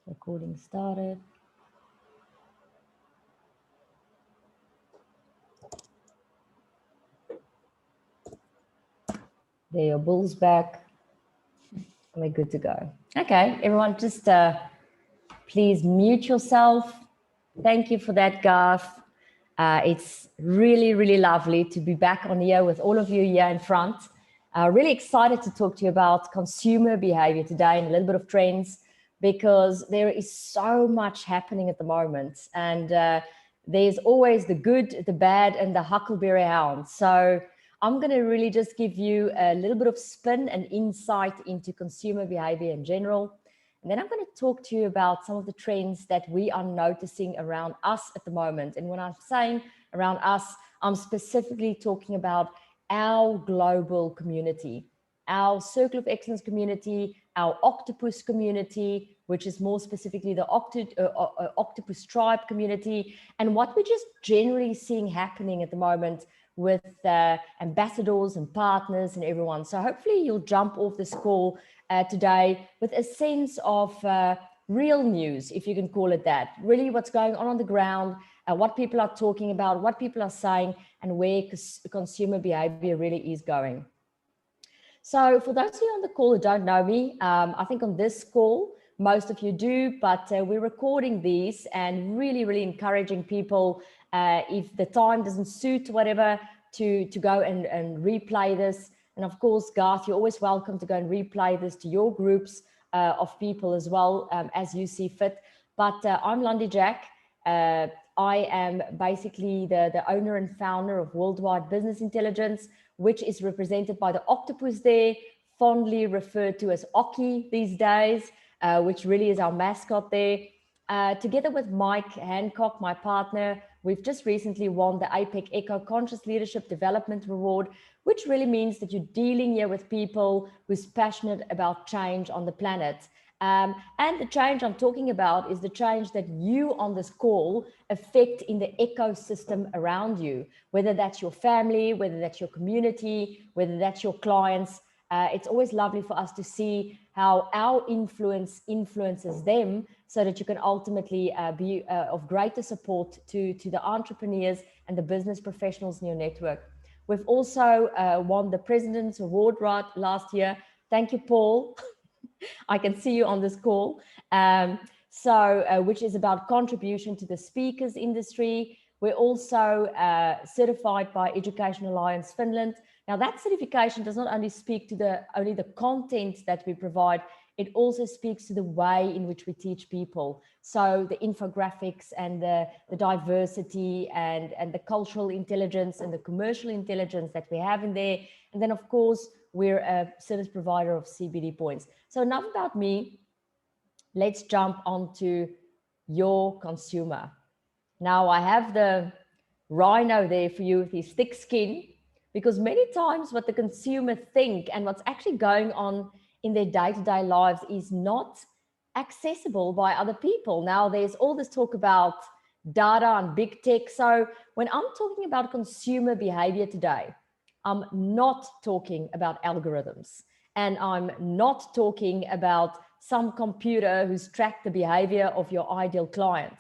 Recording started. There, your bull's back. And we're good to go. Okay, everyone, just please mute yourself. Thank you for that, Garth. It's really, really lovely to be back on here with all of you here in front. Really excited to talk to you about consumer behavior today and a little bit of trends, because there is so much happening at the moment. And there's always the good, the bad, and the huckleberry hound. So I'm going to really just give you a little bit of spin and insight into consumer behavior in general. And then I'm going to talk to you about some of the trends that we are noticing around us at the moment. And when I'm saying around us, I'm specifically talking about our global community, our Circle of Excellence community, our Octopus community, which is more specifically the Octopus Tribe community, and what we're just generally seeing happening at the moment with ambassadors and partners and everyone. So hopefully you'll jump off this call today with a sense of real news, if you can call it that, really what's going on the ground, what people are talking about, what people are saying, and where consumer behavior really is going. So for those of you on the call who don't know me, I think on this call, most of you do, but we're recording these and really, really encouraging people, if the time doesn't suit, whatever, to go and replay this. And of course, Garth, you're always welcome to go and replay this to your groups of people as well, as you see fit. But I'm Landi Jac. I am basically the owner and founder of Worldwide Business Intelligence, which is represented by the octopus there, fondly referred to as Oki these days, which really is our mascot there. Together with Mike Hancock, my partner, we've just recently won the APEC Eco Conscious Leadership Development Award, which really means that you're dealing here with people who's passionate about change on the planet. And the change I'm talking about is the change that you on this call affect in the ecosystem around you, whether that's your family, whether that's your community, whether that's your clients. It's always lovely for us to see how our influence influences them, so that you can ultimately be of greater support to the entrepreneurs and the business professionals in your network. We've also won the President's Award last year. Thank you, Paul. I can see you on this call. Which is about contribution to the speakers industry. We're also certified by Education Alliance Finland. Now that certification does not only speak to only the content that we provide, it also speaks to the way in which we teach people. So the infographics and the diversity and the cultural intelligence and the commercial intelligence that we have in there. And then of course, we're a service provider of CBD points. So enough about me. Let's jump onto your consumer. Now I have the rhino there for you with his thick skin, because many times what the consumer think and what's actually going on in their day-to-day lives is not accessible by other people. Now there's all this talk about data and big tech. So when I'm talking about consumer behavior today, I'm not talking about algorithms, and I'm not talking about some computer who's tracked the behavior of your ideal client.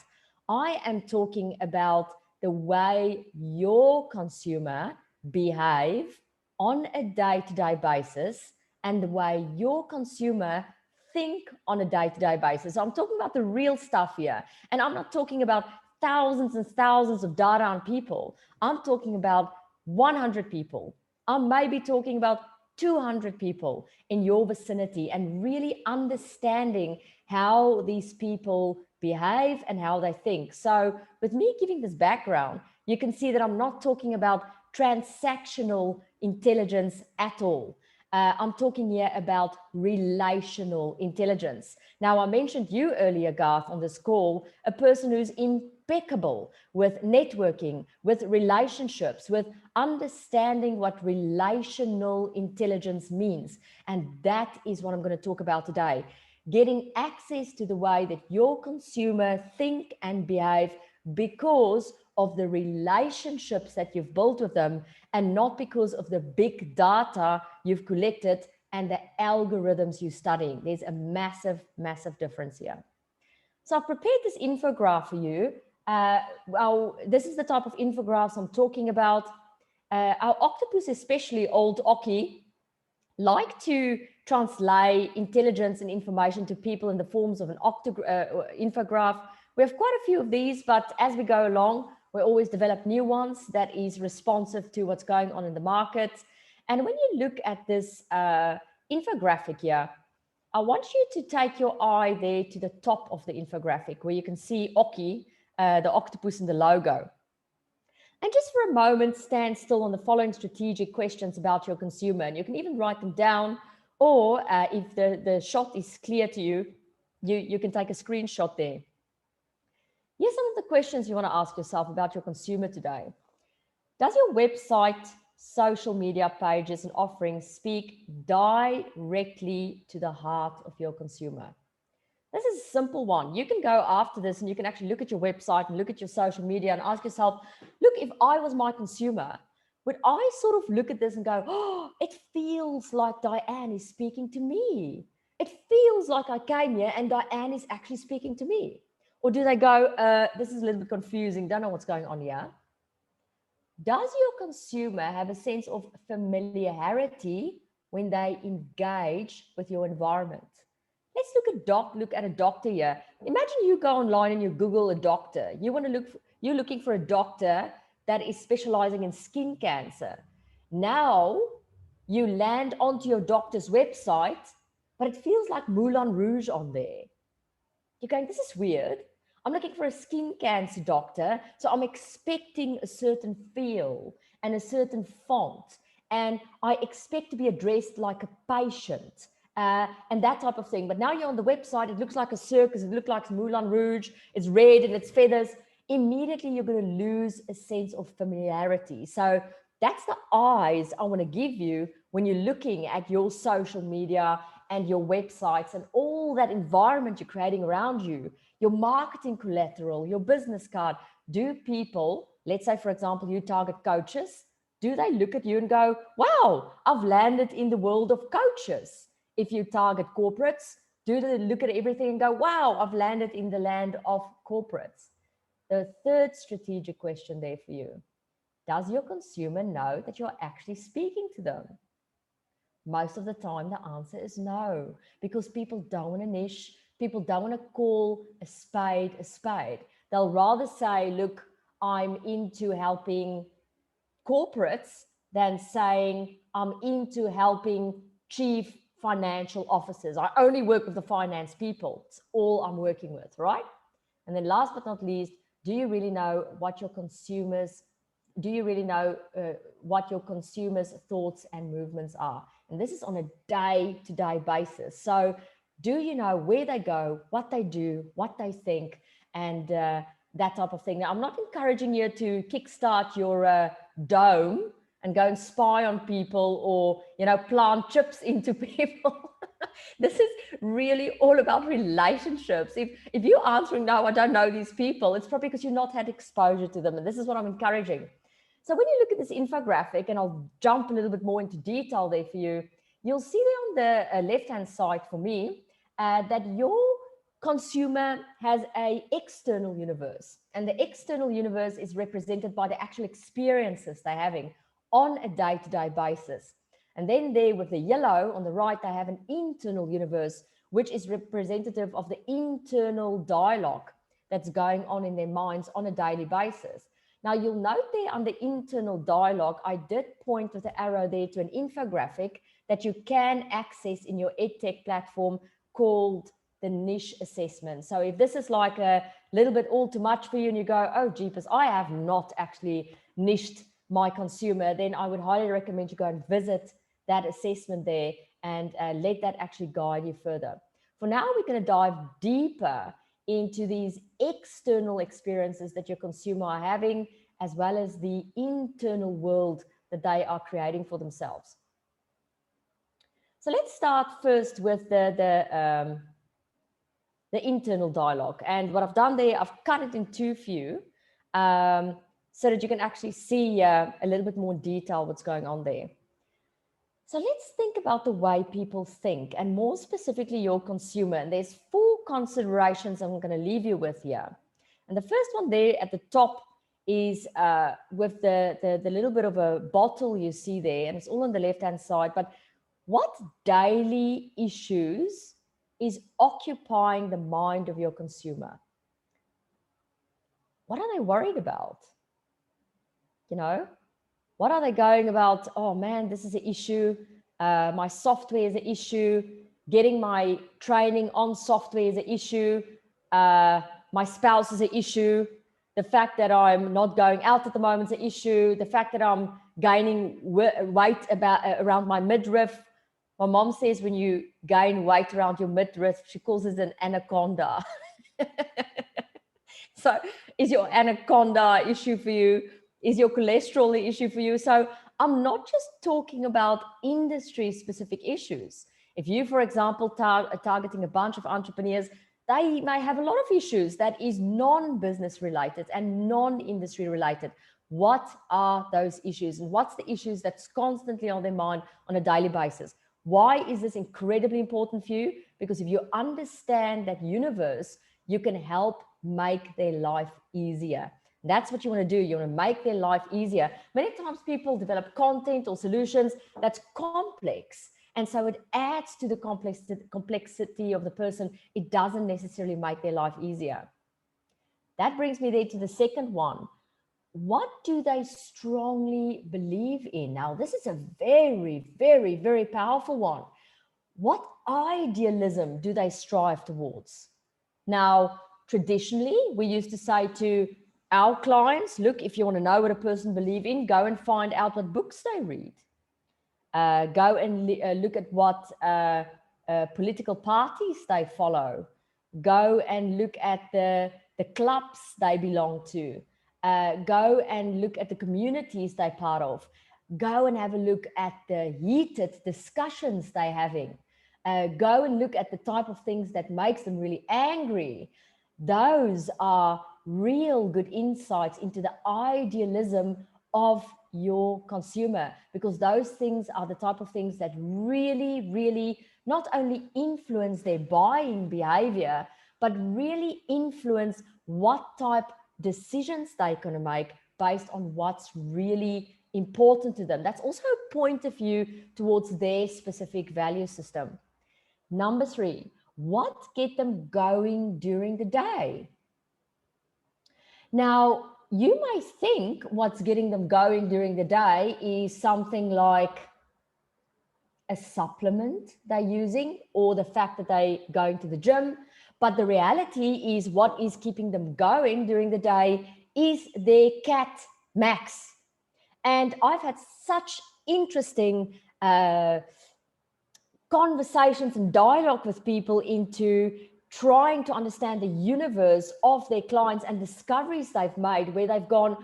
I am talking about the way your consumer behave on a day-to-day basis and the way your consumer think on a day-to-day basis. So I'm talking about the real stuff here. And I'm not talking about thousands and thousands of data on people. I'm talking about 100 people. I'm maybe talking about 200 people in your vicinity, and really understanding how these people behave and how they think. So with me giving this background, you can see that I'm not talking about transactional intelligence at all. I'm talking here about relational intelligence. Now, I mentioned you earlier, Garth, on this call, a person who's impeccable with networking, with relationships, with understanding what relational intelligence means. And that is what I'm going to talk about today. Getting access to the way that your consumer think and behave because of the relationships that you've built with them, and not because of the big data you've collected and the algorithms you're studying. There's a massive, massive difference here. So I've prepared this infograph for you. Well, this is the type of infographics I'm talking about. Our octopus, especially old Oki, like to translate intelligence and information to people in the forms of an infograph. We have quite a few of these, but as we go along, we always develop new ones that is responsive to what's going on in the market. And when you look at this infographic here, I want you to take your eye there to the top of the infographic where you can see Oki, the octopus in the logo. And just for a moment, stand still on the following strategic questions about your consumer. And you can even write them down, or if the shot is clear to you, you can take a screenshot there. Here's some of the questions you want to ask yourself about your consumer today. Does your website, social media pages, and offerings speak directly to the heart of your consumer? This is a simple one. You can go after this and you can actually look at your website and look at your social media and ask yourself, look, if I was my consumer, would I sort of look at this and go, oh, it feels like Diane is speaking to me. It feels like I came here and Diane is actually speaking to me. Or do they go, this is a little bit confusing, don't know what's going on here. Does your consumer have a sense of familiarity when they engage with your environment? Let's look at a doctor here. Imagine you go online and you Google a doctor. You're looking for a doctor that is specializing in skin cancer. Now you land onto your doctor's website, but it feels like Moulin Rouge on there. You're going, this is weird. I'm looking for a skin cancer doctor, so I'm expecting a certain feel and a certain font, and I expect to be addressed like a patient. And that type of thing. But now you're on the website, it looks like a circus, it looks like Moulin Rouge, it's red and it's feathers. Immediately you're going to lose a sense of familiarity. So that's the eyes I want to give you when you're looking at your social media and your websites and all that environment you're creating around you, your marketing collateral, your business card. Do people, let's say, for example, you target coaches, do they look at you and go, wow, I've landed in the world of coaches? If you target corporates, do they look at everything and go, wow, I've landed in the land of corporates? The third strategic question there for you, does your consumer know that you're actually speaking to them? Most of the time, the answer is no, because people don't want to niche. People don't want to call a spade a spade. They'll rather say, look, I'm into helping corporates than saying I'm into helping chief financial officers. I only work with the finance people. It's all I'm working with, right? And then last but not least, do you really know what your consumers, what your consumers' thoughts and movements are? And this is on a day-to-day basis. So do you know where they go, what they do, what they think, and that type of thing? Now, I'm not encouraging you to kickstart your dome and go and spy on people or, plant chips into people. This is really all about relationships. If you're answering, no, I don't know these people, it's probably because you've not had exposure to them. And this is what I'm encouraging. So when you look at this infographic, and I'll jump a little bit more into detail there for you, you'll see there on the left-hand side for me that your consumer has an external universe. And the external universe is represented by the actual experiences they're having on a day-to-day basis. And then there with the yellow on the right, they have an internal universe, which is representative of the internal dialogue that's going on in their minds on a daily basis. Now, you'll note there on the internal dialogue, I did point with the arrow there to an infographic that you can access in your EdTech platform called the niche assessment. So if this is like a little bit all too much for you and you go, oh, jeepers, I have not actually niched my consumer, then I would highly recommend you go and visit that assessment there and let that actually guide you further. For now, we're going to dive deeper into these external experiences that your consumer are having, as well as the internal world that they are creating for themselves. So let's start first with the internal dialogue. And what I've done there, I've cut it into few so that you can actually see a little bit more detail what's going on there. So let's think about the way people think, and more specifically your consumer. And there's 4 considerations I'm going to leave you with here. And the first one there at the top is with the little bit of a bottle you see there, and it's all on the left-hand side. But what daily issues is occupying the mind of your consumer? What are they worried about? You know, what are they going about? Oh man, this is an issue. My software is an issue. Getting my training on software is an issue. My spouse is an issue. The fact that I'm not going out at the moment is an issue. The fact that I'm gaining weight around my midriff. My mom says when you gain weight around your midriff, she calls it an anaconda. So is your anaconda issue for you? Is your cholesterol the issue for you? So I'm not just talking about industry specific issues. If you, for example, are targeting a bunch of entrepreneurs, they may have a lot of issues that is non-business related and non-industry related. What are those issues? And what's the issues that's constantly on their mind on a daily basis? Why is this incredibly important for you? Because if you understand that universe, you can help make their life easier. That's what you want to do. You want to make their life easier. Many times people develop content or solutions that's complex. And so it adds to the complexity of the person. It doesn't necessarily make their life easier. That brings me there to the second one. What do they strongly believe in? Now, this is a very, very, very powerful one. What idealism do they strive towards? Now, traditionally, we used to say to our clients, look, if you want to know what a person believes in, go and find out what books they read. Go and look at what political parties they follow. Go and look at the clubs they belong to. Go and look at the communities they're part of. Go and have a look at the heated discussions they're having. Go and look at the type of things that makes them really angry. Those are real good insights into the idealism of your consumer, because those things are the type of things that really, really not only influence their buying behavior, but really influence what type decisions they're going to make based on what's really important to them. That's also a point of view towards their specific value system. Number 3, what get them going during the day? Now, you may think what's getting them going during the day is something like a supplement they're using or the fact that they're going to the gym. But the reality is what is keeping them going during the day is their cat, Max. And I've had such interesting conversations and dialogue with people into trying to understand the universe of their clients and discoveries they've made where they've gone,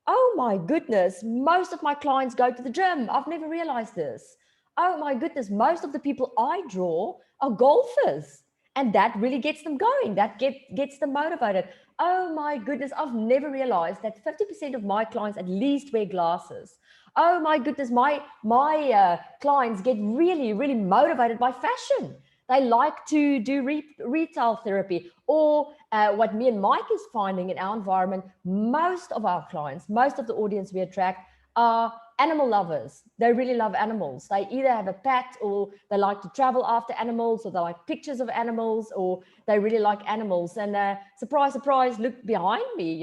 oh my goodness, most of my clients go to the gym. I've never realized this. Oh my goodness, most of the people I draw are golfers. And that really gets them going. That gets them motivated. Oh my goodness, I've never realized that 50% of my clients at least wear glasses. Oh my goodness, my clients get really, really motivated by fashion. They like to do retail therapy, or what me and Mike is finding in our environment, most of our clients, most of the audience we attract are animal lovers. They really love animals. They either have a pet, or they like to travel after animals, or they like pictures of animals, or they really like animals. And surprise, surprise, look behind me,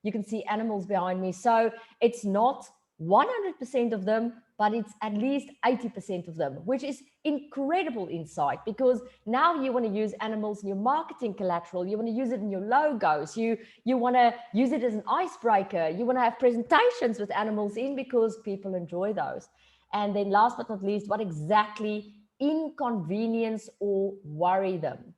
you can see animals behind me. So it's not 100% of them, but it's at least 80% of them, which is incredible insight, because now you want to use animals in your marketing collateral. You want to use it in your logos. You want to use it as an icebreaker. You want to have presentations with animals in because people enjoy those. And then last but not least, what exactly inconvenience or worry them?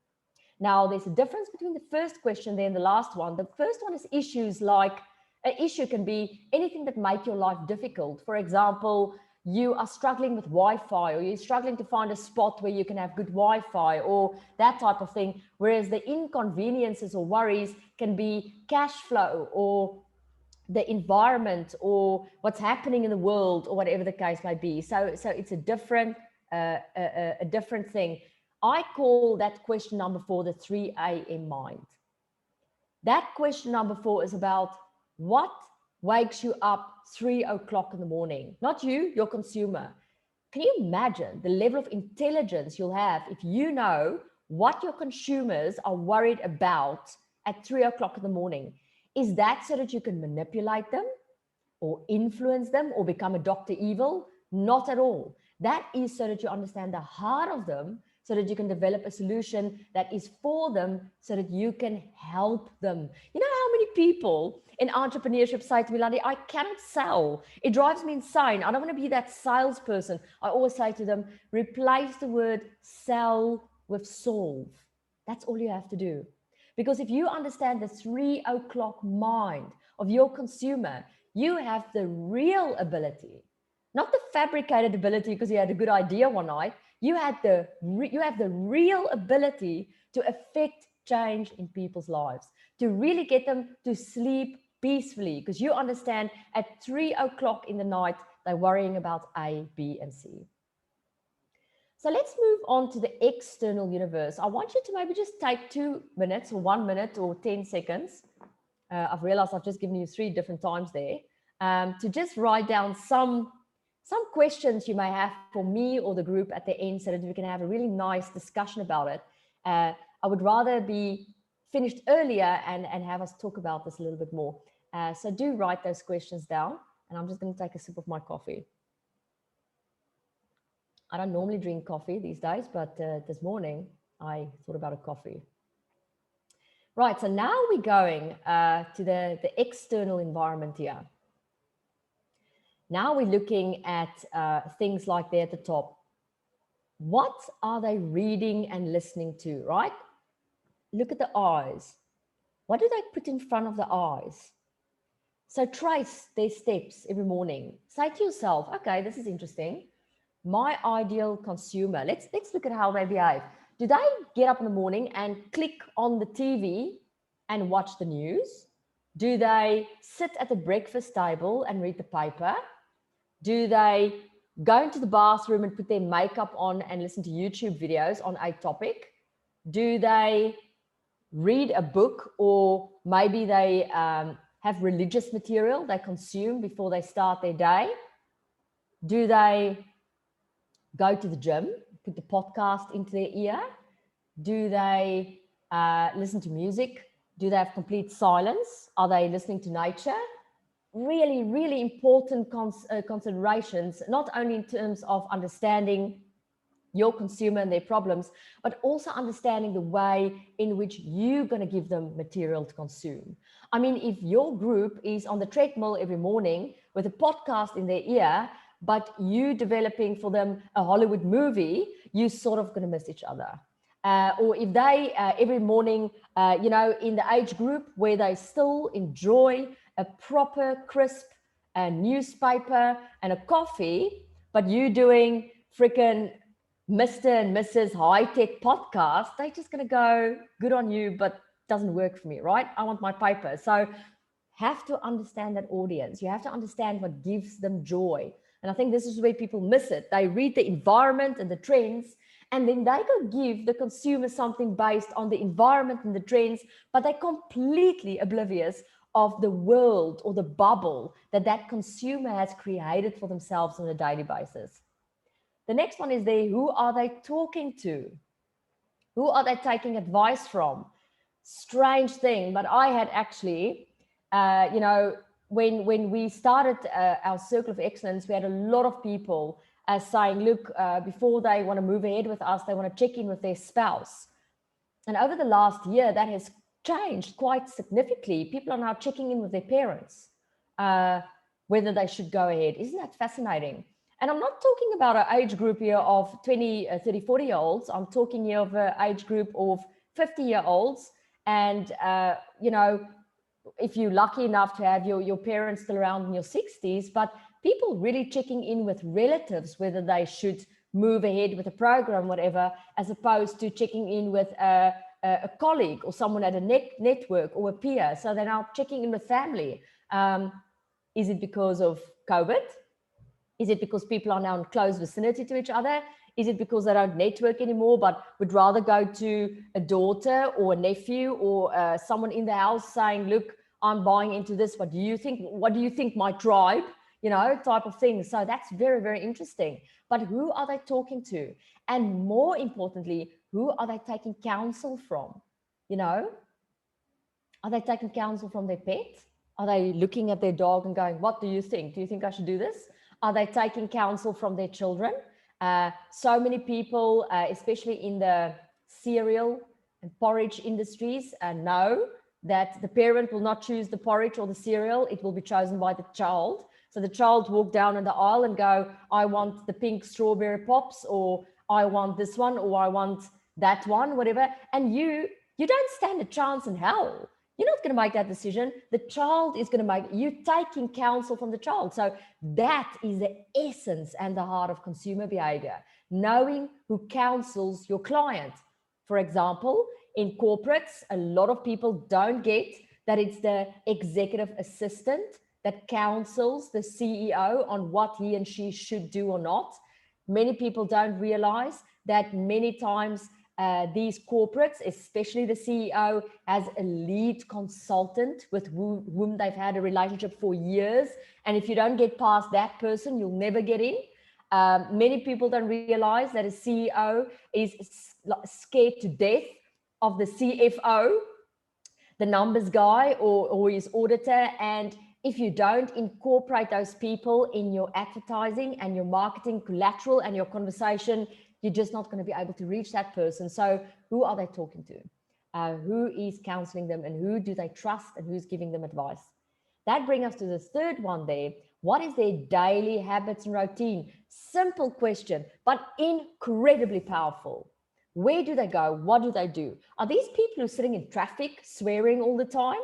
Now, there's a difference between the first question there and the last one. The first one is issues like, an issue can be anything that make your life difficult. For example, you are struggling with Wi-Fi, or you're struggling to find a spot where you can have good Wi-Fi, or that type of thing. Whereas the inconveniences or worries can be cash flow, or the environment or what's happening in the world or whatever the case may be. So it's a different thing. I call that question number 4 the 3 a.m. mind. That question number 4 is about what wakes you up 3 o'clock in the morning. Not you, your consumer. Can you imagine the level of intelligence you'll have if you know what your consumers are worried about at 3 o'clock in the morning? Is that so that you can manipulate them or influence them or become a Dr. Evil? Not at all. That is so that you understand the heart of them, so that you can develop a solution that is for them, so that you can help them. You know how many people in entrepreneurship say to me, Landi, I cannot sell. It drives me insane. I don't want to be that salesperson. I always say to them, replace the word sell with solve. That's all you have to do. Because if you understand the 3 o'clock mind of your consumer, you have the real ability, not the fabricated ability because you had a good idea one night. You have the real ability to affect change in people's lives, to really get them to sleep peacefully, because you understand at 3 o'clock in the night, they're worrying about A, B, and C. So let's move on to the external universe. I want you to maybe just take 2 minutes or 1 minute or 10 seconds. I've realized I've just given you 3 different times there, to just write down some questions you may have for me or the group at the end, so that we can have a really nice discussion about it. I would rather be finished earlier and have us talk about this a little bit more. So do write those questions down, and I'm just going to take a sip of my coffee. I don't normally drink coffee these days, but this morning I thought about a coffee. Right, so now we're going to the external environment here. Now we're looking at things like there at the top. What are they reading and listening to, right? Look at the eyes. What do they put in front of the eyes? So trace their steps every morning. Say to yourself, okay, this is interesting. My ideal consumer, let's look at how they behave. Do they get up in the morning and click on the TV and watch the news? Do they sit at the breakfast table and read the paper? Do they go into the bathroom and put their makeup on and listen to YouTube videos on a topic? Do they read a book, or maybe they have religious material they consume before they start their day? Do they go to the gym, put the podcast into their ear? Do they listen to music? Do they have complete silence? Are they listening to nature? Really, really important considerations, not only in terms of understanding your consumer and their problems, but also understanding the way in which you're going to give them material to consume. I mean, if your group is on the treadmill every morning with a podcast in their ear, but you developing for them a Hollywood movie, you're sort of going to miss each other. Or if they every morning, in the age group where they still enjoy a proper, crisp newspaper and a coffee, but you doing freaking Mr. and Mrs. High-Tech podcast, they're just going to go, good on you, but doesn't work for me, right? I want my paper. So have to understand that audience. You have to understand what gives them joy. And I think this is where people miss it. They read the environment and the trends, and then they go give the consumer something based on the environment and the trends, but they're completely oblivious of the world or the bubble that consumer has created for themselves on a daily basis. The next one is there, who are they talking to? Who are they taking advice from? Strange thing, but I had actually, when we started our Circle of Excellence, we had a lot of people saying, look, before they want to move ahead with us, they want to check in with their spouse. And over the last year, that has changed quite significantly. People are now checking in with their parents, whether they should go ahead. Isn't that fascinating? And I'm not talking about an age group here of 20, 30, 40-year-olds. I'm talking here of an age group of 50-year-olds. And, if you're lucky enough to have your parents still around in your 60s, but people really checking in with relatives, whether they should move ahead with a program, whatever, as opposed to checking in with a colleague or someone at a network or a peer. So they're now checking in with family. Is it because of COVID? Is it because people are now in close vicinity to each other? Is it because they don't network anymore, but would rather go to a daughter or a nephew or someone in the house saying, look, I'm buying into this. What do you think? What do you think, my tribe? You know, type of thing. So that's very, very interesting. But who are they talking to? And more importantly, who are they taking counsel from? You know, are they taking counsel from their pet? Are they looking at their dog and going, what do you think? Do you think I should do this? Are they taking counsel from their children? So many people, especially in the cereal and porridge industries, know that the parent will not choose the porridge or the cereal. It will be chosen by the child. So the child walk down in the aisle and go, I want the pink strawberry pops, or I want this one, or I want that one, whatever. And you don't stand a chance in hell. You're not going to make that decision. The child is going to make, you taking counsel from the child. So that is the essence and the heart of consumer behavior, knowing who counsels your client. For example, in corporates, a lot of people don't get that it's the executive assistant that counsels the CEO on what he and she should do or not. Many people don't realize that many times these corporates, especially the CEO, has a lead consultant with whom they've had a relationship for years. And if you don't get past that person, you'll never get in. Many people don't realize that a CEO is scared to death of the CFO, the numbers guy, or his auditor. And if you don't incorporate those people in your advertising and your marketing collateral and your conversation, you're just not going to be able to reach that person. So who are they talking to? Who is counseling them, and who do they trust, and who's giving them advice? That brings us to the third one there. What is their daily habits and routine? Simple question, but incredibly powerful. Where do they go? What do they do? Are these people who are sitting in traffic swearing all the time?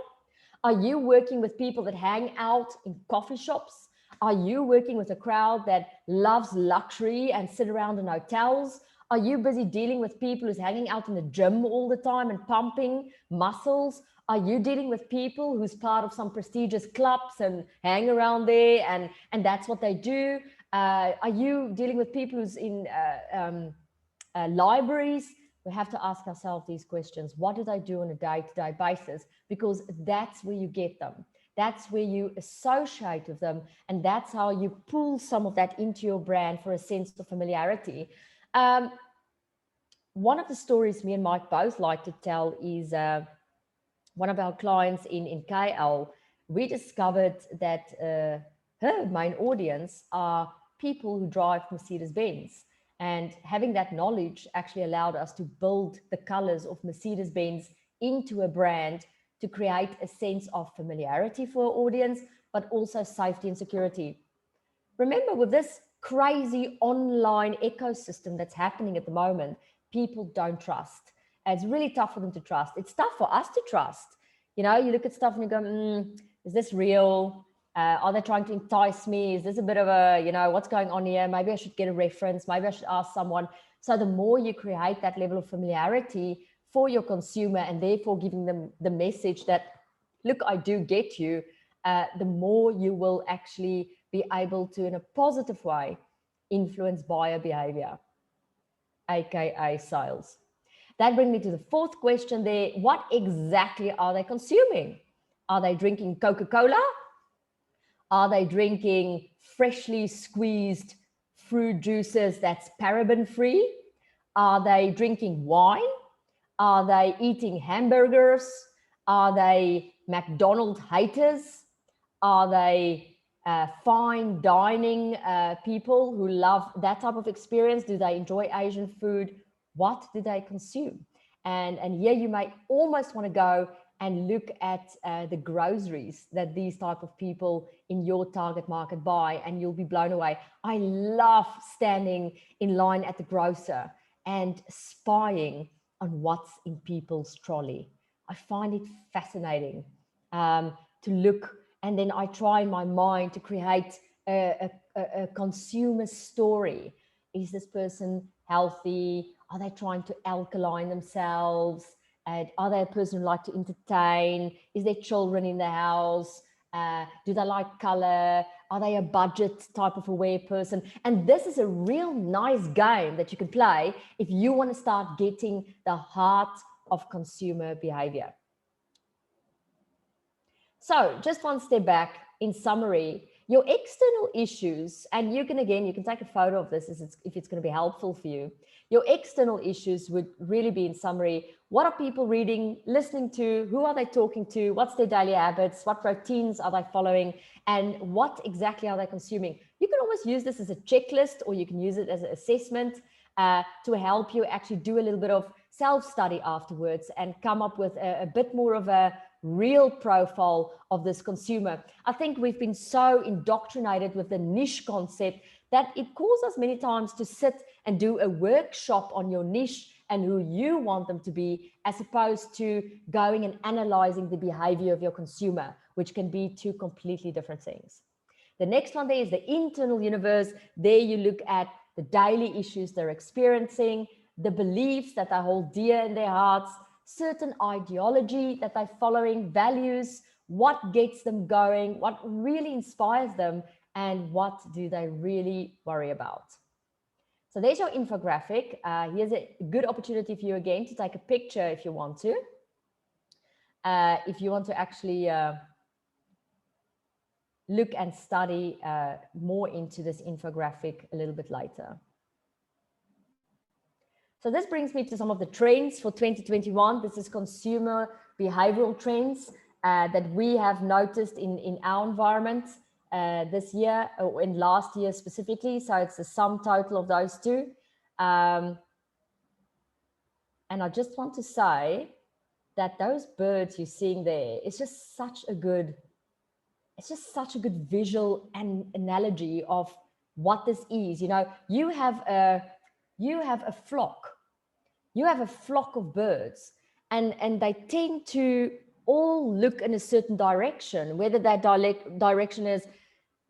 Are you working with people that hang out in coffee shops? Are you working with a crowd that loves luxury and sit around in hotels? Are you busy dealing with people who's hanging out in the gym all the time and pumping muscles? Are you dealing with people who's part of some prestigious clubs and hang around there and that's what they do? Are you dealing with people who's in libraries? We have to ask ourselves these questions. What do they do on a day-to-day basis? Because that's where you get them. That's where you associate with them. And that's how you pull some of that into your brand for a sense of familiarity. One of the stories me and Mike both like to tell is one of our clients in KL. We discovered that her main audience are people who drive Mercedes-Benz. And having that knowledge actually allowed us to build the colors of Mercedes-Benz into a brand to create a sense of familiarity for our audience, but also safety and security. Remember, with this crazy online ecosystem that's happening at the moment, people don't trust. And it's really tough for them to trust. It's tough for us to trust. You know, you look at stuff and you go, is this real? Are they trying to entice me? Is this a bit of a, you know, what's going on here? Maybe I should get a reference. Maybe I should ask someone. So the more you create that level of familiarity for your consumer and therefore giving them the message that, look, I do get you, the more you will actually be able to, in a positive way, influence buyer behavior, aka sales. That brings me to the fourth question there. What exactly are they consuming? Are they drinking Coca-Cola? Are they drinking freshly squeezed fruit juices that's paraben free? Are they drinking wine? Are they eating hamburgers? Are they McDonald's haters? Are they fine dining people who love that type of experience? Do they enjoy Asian food? What do they consume? And here you may almost want to go and look at the groceries that these type of people in your target market buy, and you'll be blown away. I love standing in line at the grocer and spying on what's in people's trolley. I find it fascinating to look, and then I try in my mind to create a consumer story. Is this person healthy? Are they trying to alkaline themselves? Are they a person who like to entertain? Is there children in the house? Do they like color? Are they a budget type of aware person? And this is a real nice game that you can play if you want to start getting the heart of consumer behavior. So just one step back, in summary, your external issues, and you can take a photo of this if it's going to be helpful for you. Your external issues would really be, in summary, what are people reading, listening to, who are they talking to, what's their daily habits, what routines are they following, and what exactly are they consuming. You can almost use this as a checklist, or you can use it as an assessment to help you actually do a little bit of self-study afterwards and come up with a bit more of a real profile of this consumer. I think we've been so indoctrinated with the niche concept that it calls us many times to sit and do a workshop on your niche and who you want them to be, as opposed to going and analyzing the behavior of your consumer, which can be two completely different things. The next one there is the internal universe. There you look at the daily issues they're experiencing, the beliefs that they hold dear in their hearts, certain ideology that they're following, values, what gets them going, what really inspires them, and what do they really worry about. So there's your infographic. Here's a good opportunity for you again to take a picture if you want to. If you want to actually look and study more into this infographic a little bit later. So this brings me to some of the trends for 2021. This is consumer behavioral trends that we have noticed in our environment this year, or in last year specifically. So it's the sum total of those two. And I just want to say that those birds you're seeing there, it's just such a good visual and analogy of what this is. You know, you have a flock. You have a flock of birds, and they tend to all look in a certain direction, whether that direction is,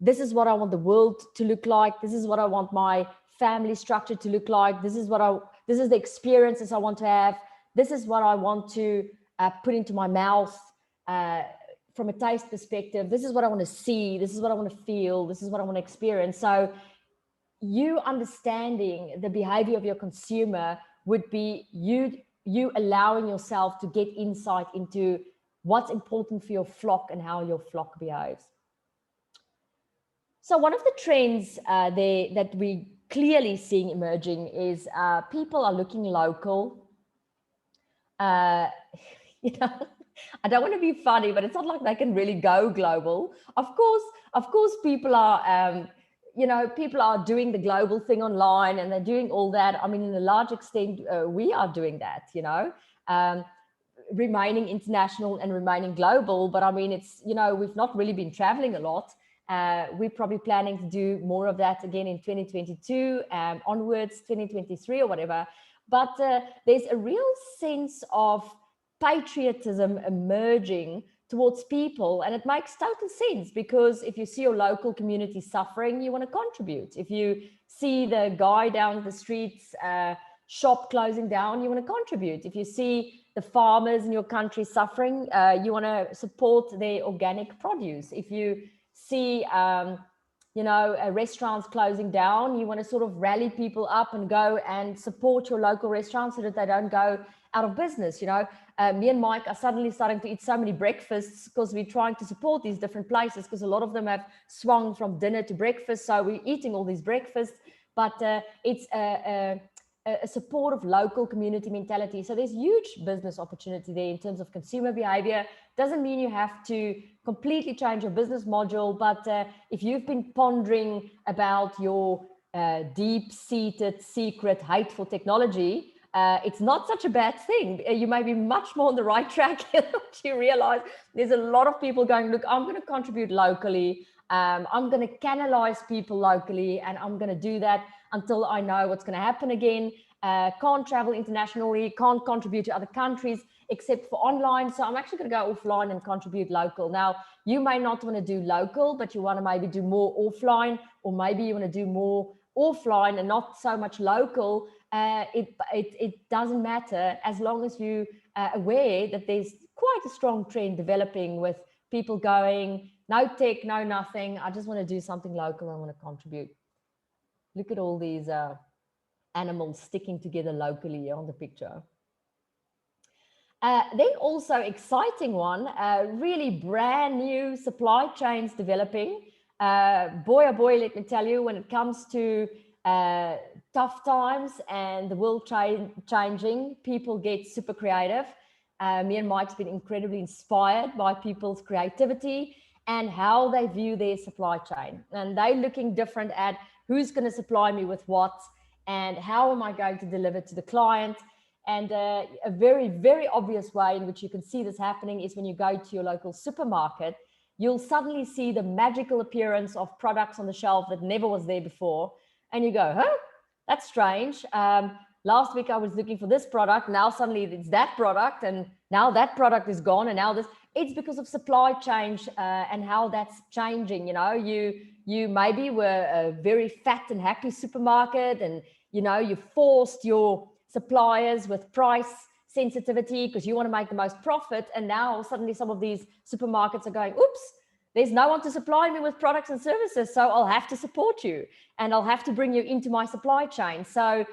this is what I want the world to look like, this is what I want my family structure to look like, this is the experiences I want to have, this is what I want to put into my mouth from a taste perspective, this is what I want to see, this is what I want to feel, this is what I want to experience. So you understanding the behavior of your consumer would be you allowing yourself to get insight into what's important for your flock and how your flock behaves. So one of the trends that we clearly seeing emerging is people are looking local. You know, I don't want to be funny, but it's not like they can really go global. Of course, people are people are doing the global thing online and they're doing all that. I mean, in a large extent, we are doing that, remaining international and remaining global. But I mean, it's, we've not really been traveling a lot. We're probably planning to do more of that again in 2022, onwards, 2023 or whatever. But there's a real sense of patriotism emerging towards people, and it makes total sense, because if you see your local community suffering, you want to contribute. If you see the guy down the streets shop closing down, you want to contribute. If you see the farmers in your country suffering, you want to support their organic produce. If you see restaurants closing down, you want to sort of rally people up and go and support your local restaurants so that they don't go out of business. Me and Mike are suddenly starting to eat so many breakfasts because we're trying to support these different places, because a lot of them have swung from dinner to breakfast. So we're eating all these breakfasts, but it's a support of local community mentality. So there's huge business opportunity there in terms of consumer behavior. Doesn't mean you have to completely change your business module, but if you've been pondering about your deep-seated, secret, hateful technology, it's not such a bad thing. You may be much more on the right track. You realize there's a lot of people going, look, I'm going to contribute locally. I'm going to canalize people locally, and I'm going to do that until I know what's going to happen again. Can't travel internationally, can't contribute to other countries except for online. So I'm actually going to go offline and contribute local. Now, you may not want to do local, but you want to maybe do more offline, or maybe you want to do more offline and not so much local. It doesn't matter, as long as you are aware that there's quite a strong trend developing with people going, No tech, no nothing. I just want to do something local. I want to contribute. Look at all these animals sticking together locally on the picture. Then also exciting one, really brand new supply chains developing. Boy, oh boy, let me tell you, when it comes to tough times and the world changing, people get super creative. Me and Mike's been incredibly inspired by people's creativity and how they view their supply chain. And they're looking different at who's going to supply me with what and how am I going to deliver to the client. And a very, very obvious way in which you can see this happening is when you go to your local supermarket, you'll suddenly see the magical appearance of products on the shelf that never was there before. And you go, huh, that's strange. Last week I was looking for this product. Now suddenly it's that product, and now that product is gone. And now this, it's because of supply chain and how that's changing. You know, you maybe were a very fat and happy supermarket, and you know, you forced your suppliers with price sensitivity because you want to make the most profit. And now suddenly some of these supermarkets are going, oops, there's no one to supply me with products and services, so I'll have to support you and I'll have to bring you into my supply chain. So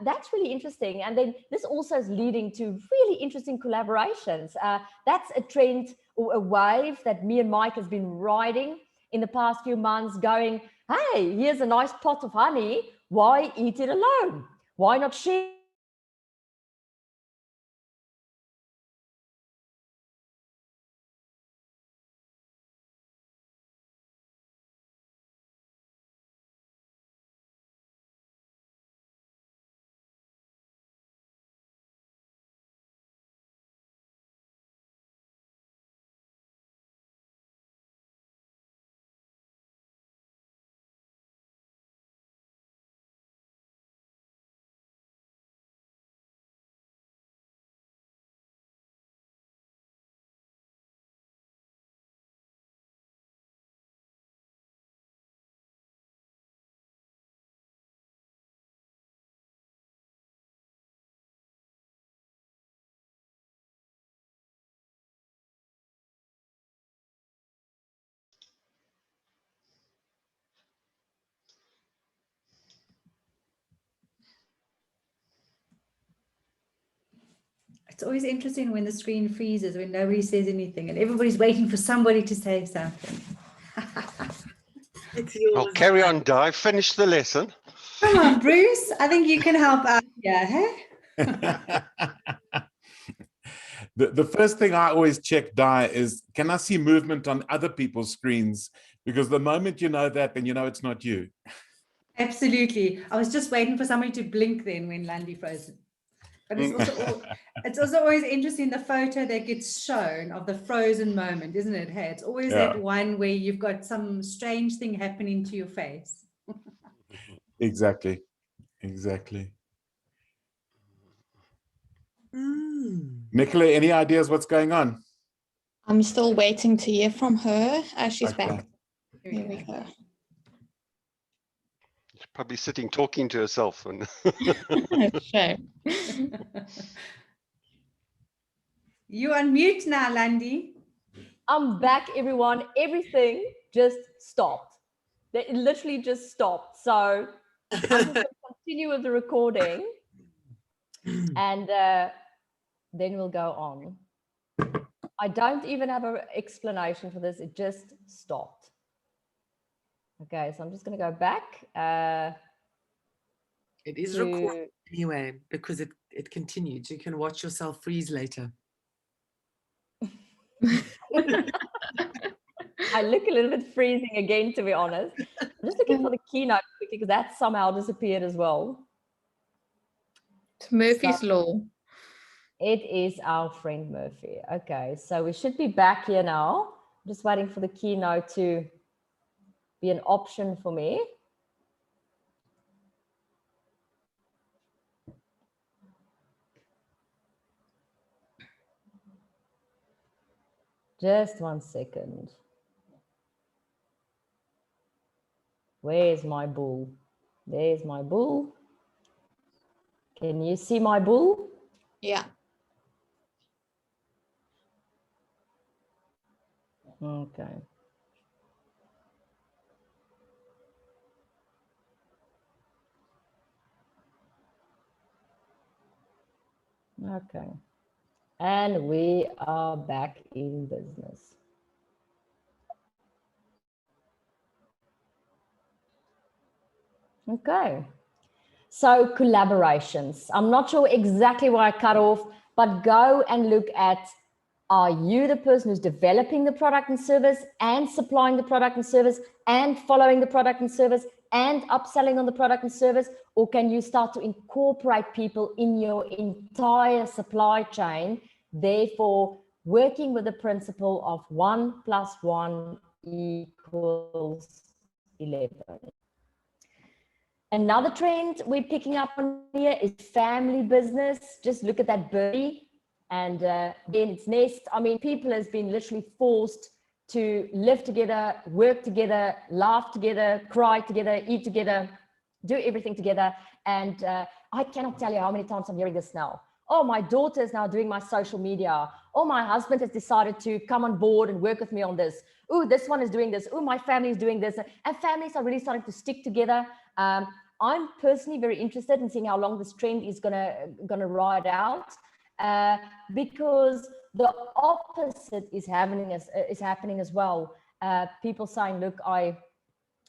that's really interesting. And then this also is leading to really interesting collaborations. That's a trend or a wave that me and Mike has been riding in the past few months, going, hey, here's a nice pot of honey. Why eat it alone? Why not share? It's always interesting when the screen freezes, when nobody says anything and everybody's waiting for somebody to say something. It's yours. Well, carry on, Di. Finish the lesson. Come on, Bruce. I think you can help out here, hey? The first thing I always check, Di, is can I see movement on other people's screens? Because the moment you know that, then you know it's not you. Absolutely. I was just waiting for somebody to blink then when Landi froze. But it's also always interesting, the photo that gets shown of the frozen moment, isn't it? Hey, it's always that one where you've got some strange thing happening to your face. Exactly. Exactly. Nicola, any ideas what's going on? I'm still waiting to hear from her. She's Okay. back. Here we go. She's probably sitting talking to herself. And Shame. You unmute now, Landi. I'm back, everyone. Everything just stopped. It literally just stopped. So I'm just going to continue with the recording and then we'll go on. I don't even have an explanation for this. It just stopped. Okay, so I'm just going to go back. It is recorded anyway, because it continued. You can watch yourself freeze later. I look a little bit freezing again, to be honest. I'm just looking for the keynote quickly because that somehow disappeared as well. It's Murphy's Law. It is our friend Murphy. Okay, so we should be back here now. I'm just waiting for the keynote to be an option for me. Just 1 second. Where's my bull? There's my bull. Can you see my bull? Yeah. Okay. Okay. And we are back in business. Okay. So collaborations. I'm not sure exactly where I cut off, but go and look at, are you the person who's developing the product and service and supplying the product and service and following the product and service and upselling on the product and service? Or can you start to incorporate people in your entire supply chain, therefore working with the principle of 1 + 1 = 11? Another trend we're picking up on here is family business. Just look at that birdie and then its nest. I mean, people has been literally forced to live together, work together, laugh together, cry together, eat together, do everything together. And I cannot tell you how many times I'm hearing this now. Oh, my daughter is now doing my social media. Oh, my husband has decided to come on board and work with me on this. Oh, this one is doing this. Oh, my family is doing this. And families are really starting to stick together. I'm personally very interested in seeing how long this trend is gonna ride out, because the opposite is happening as well. People saying, look, I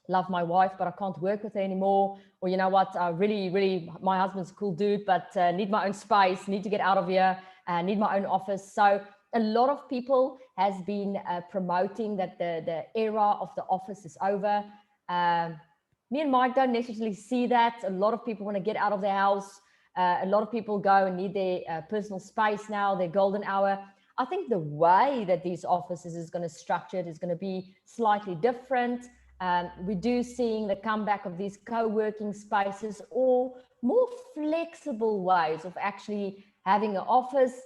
love my wife, but I can't work with her anymore. Or you know what, I really, my husband's a cool dude, but need my own space, need to get out of here, need my own office. So a lot of people has been promoting that the era of the office is over. Me and Mike don't necessarily see that. A lot of people want to get out of their house. A lot of people go and need their personal space now, their golden hour. I think the way that these offices is going to structure it is going to be slightly different. We do seeing the comeback of these co-working spaces or more flexible ways of actually having an office.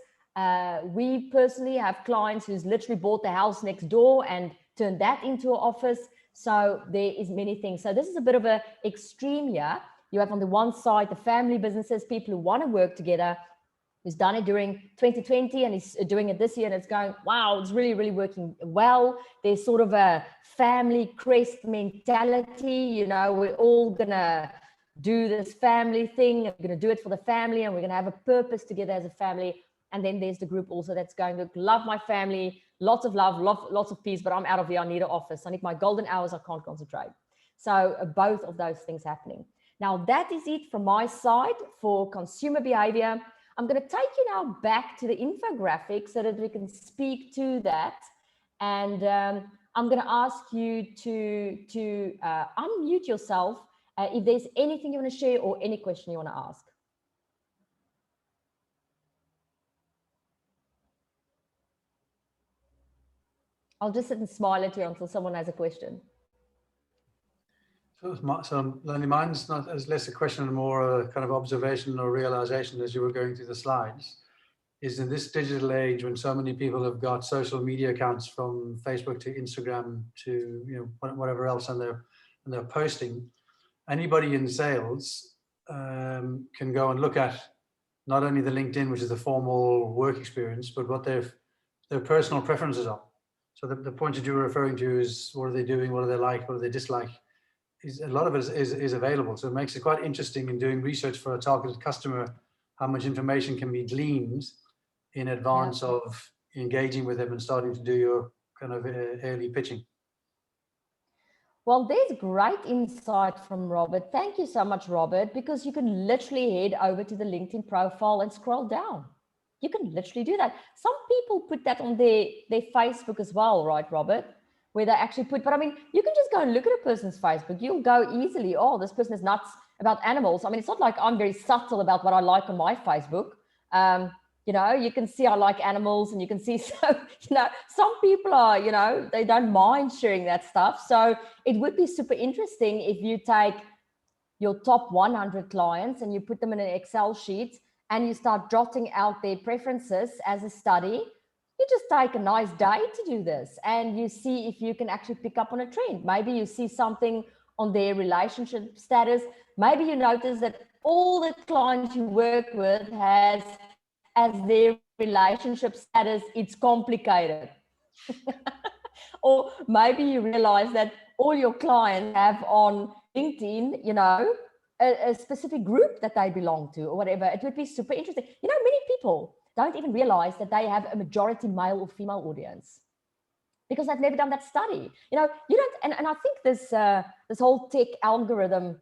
We personally have clients who's literally bought the house next door and turned that into an office. So there is many things. So this is a bit of an extreme here. You have on the one side, the family businesses, people who want to work together, who's done it during 2020 and is doing it this year. And it's going, wow, it's really working well. There's sort of a family crest mentality. You know, we're all going to do this family thing. We're going to do it for the family and we're going to have a purpose together as a family. And then there's the group also that's going, look, love my family, lots of love, lots of peace, but I'm out of here. I need an office. I need my golden hours. I can't concentrate. So both of those things happening. Now that is it from my side for consumer behavior. I'm going to take you now back to the infographic so that we can speak to that. And I'm going to ask you to unmute yourself if there's anything you want to share or any question you want to ask. I'll just sit and smile at you until someone has a question. So Landi, mine's not as less a question and more a kind of observation or realization as you were going through the slides, is in this digital age when so many people have got social media accounts from Facebook to Instagram to, you know, whatever else, and they're posting, anybody in sales can go and look at not only the LinkedIn, which is the formal work experience, but what their personal preferences are. So the point that you were referring to is what are they doing, what do they like, what do they dislike, is a lot of it is available. So it makes it quite interesting in doing research for a targeted customer, how much information can be gleaned in advance of engaging with them and starting to do your kind of early pitching. Well, there's great insight from Robert. Thank you so much, Robert, because you can literally head over to the LinkedIn profile and scroll down. You can literally do that. Some people put that on their Facebook as well, right, Robert? Where they actually put, but I mean, you can just go and look at a person's Facebook. You'll go easily, oh, this person is nuts about animals. I mean, it's not like I'm very subtle about what I like on my Facebook. You know, you can see I like animals and you can see, so, you know, some people are, you know, they don't mind sharing that stuff. So it would be super interesting if you take your top 100 clients and you put them in an Excel sheet and you start jotting out their preferences as a study. You just take a nice day to do this and you see if you can actually pick up on a trend. Maybe you see something on their relationship status. Maybe you notice that all the clients you work with has as their relationship status, it's complicated. Or maybe you realize that all your clients have on LinkedIn, you know, a specific group that they belong to or whatever. It would be super interesting. You know, many people don't even realize that they have a majority male or female audience because they've never done that study. You know, you don't, and I think this this whole tech algorithm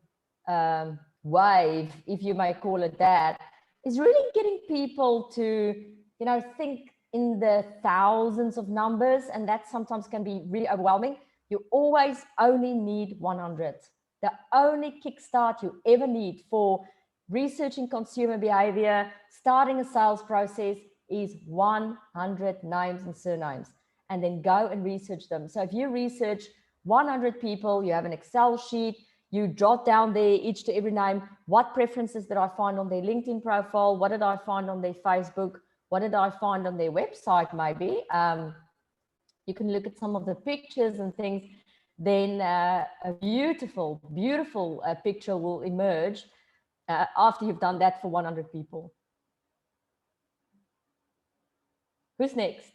wave, if you may call it that, is really getting people to, you know, think in the thousands of numbers, and that sometimes can be really overwhelming. You always only need 100. The only kickstart you ever need for researching consumer behavior, starting a sales process, is 100 names and surnames, and then go and research them. So if you research 100 people, you have an Excel sheet, you jot down there each to every name, what preferences did I find on their LinkedIn profile? What did I find on their Facebook? What did I find on their website maybe? You can look at some of the pictures and things. Then a beautiful, beautiful picture will emerge after you've done that for 100 people. Who's next?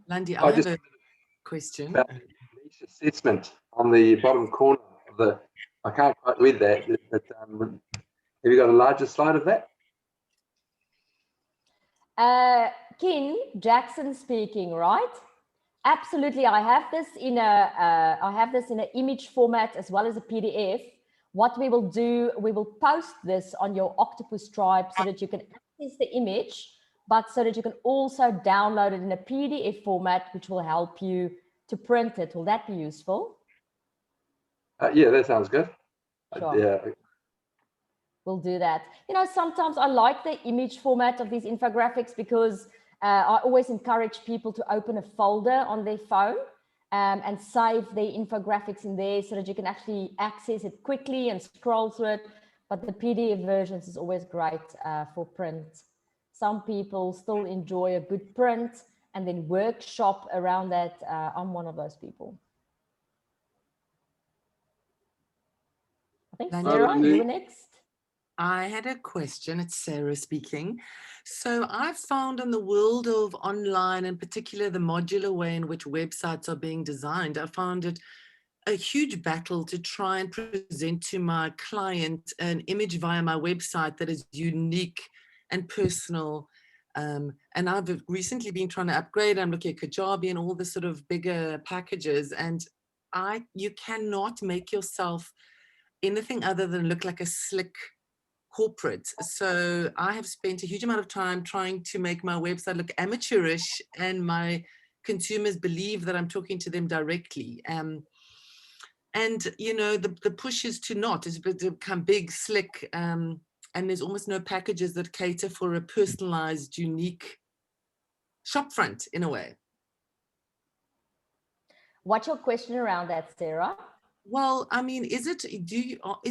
Landi, I I just have a question. about the niche assessment on the bottom corner of the, I can't quite read that, but have you got a larger slide of that? Ken Jackson speaking, right? Absolutely. I have this in an image format as well as a PDF. What we will do, we will post this on your Octopus tribe so that you can access the image, but so that you can also download it in a PDF format, which will help you to print it. Will that be useful? Yeah, that sounds good. Sure. Yeah. We'll do that. You know, sometimes I like the image format of these infographics because I always encourage people to open a folder on their phone and save their infographics in there so that you can actually access it quickly and scroll through it. But the PDF versions is always great for print. Some people still enjoy a good print and then workshop around that. I'm one of those people. I think Sarah, you were next. I had a question. It's Sarah speaking. So I've found in the world of online, in particular the modular way in which websites are being designed, I found it a huge battle to try and present to my client an image via my website that is unique and personal. And I've recently been trying to upgrade. I'm looking at Kajabi and all the sort of bigger packages, and you cannot make yourself anything other than look like a slick corporate. So I have spent a huge amount of time trying to make my website look amateurish and my consumers believe that I'm talking to them directly. And you know, the push is to become big, slick, and there's almost no packages that cater for a personalized, unique shopfront in a way. What's your question around that, Sarah? Well, I mean, is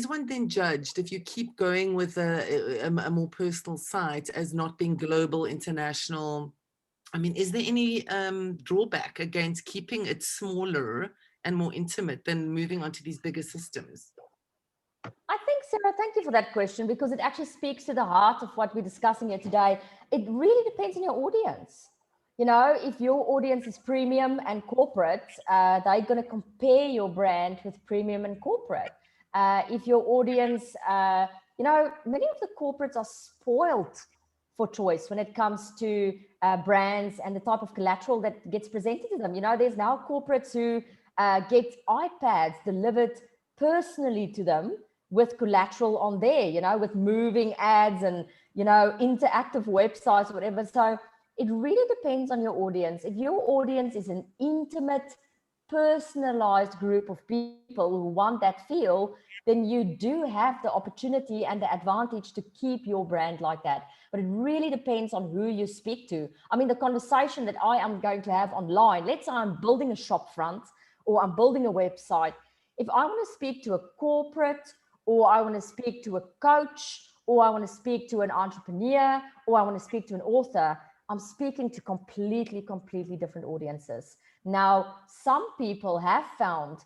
one then judged if you keep going with a more personal site as not being global, international? I mean, is there any drawback against keeping it smaller and more intimate than moving on to these bigger systems? I think, Sarah, thank you for that question, because it actually speaks to the heart of what we're discussing here today. It really depends on your audience. You know, if your audience is premium and corporate, they're going to compare your brand with premium and corporate. If your audience, you know, many of the corporates are spoiled for choice when it comes to brands and the type of collateral that gets presented to them. You know, there's now corporates who get iPads delivered personally to them with collateral on there, you know, with moving ads and, you know, interactive websites or whatever. So it really depends on your audience. If your audience is an intimate, personalized group of people who want that feel, then you do have the opportunity and the advantage to keep your brand like that. But it really depends on who you speak to. I mean, the conversation that I am going to have online, let's say I'm building a shop front or I'm building a website. If I want to speak to a corporate, or I want to speak to a coach, or I want to speak to an entrepreneur, or I want to speak to an author, I'm speaking to completely different audiences. Now, some people have found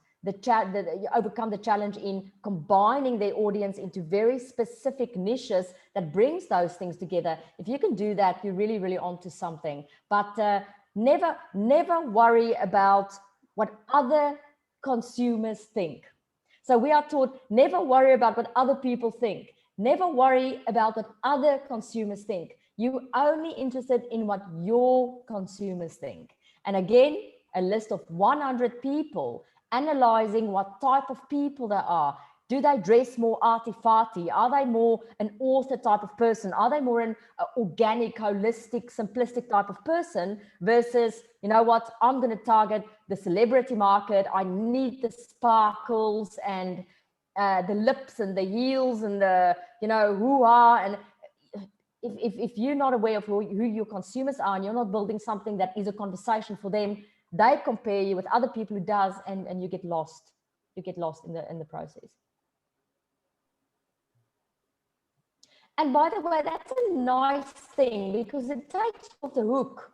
overcome the challenge in combining their audience into very specific niches that brings those things together. If you can do that, you're really onto something. But never worry about what other consumers think. So we are taught, never worry about what other people think. Never worry about what other consumers think. You're only interested in what your consumers think. And again, a list of 100 people, analyzing what type of people they are. Do they dress more arty-farty? Are they more an author type of person? Are they more an organic, holistic, simplistic type of person versus, you know what, I'm going to target the celebrity market. I need the sparkles and the lips and the heels and the, you know, hoo-ha. And if you're not aware of who your consumers are and you're not building something that is a conversation for them, they compare you with other people who does, and you get lost. You get lost in the process. And by the way, that's a nice thing because it takes you off the hook.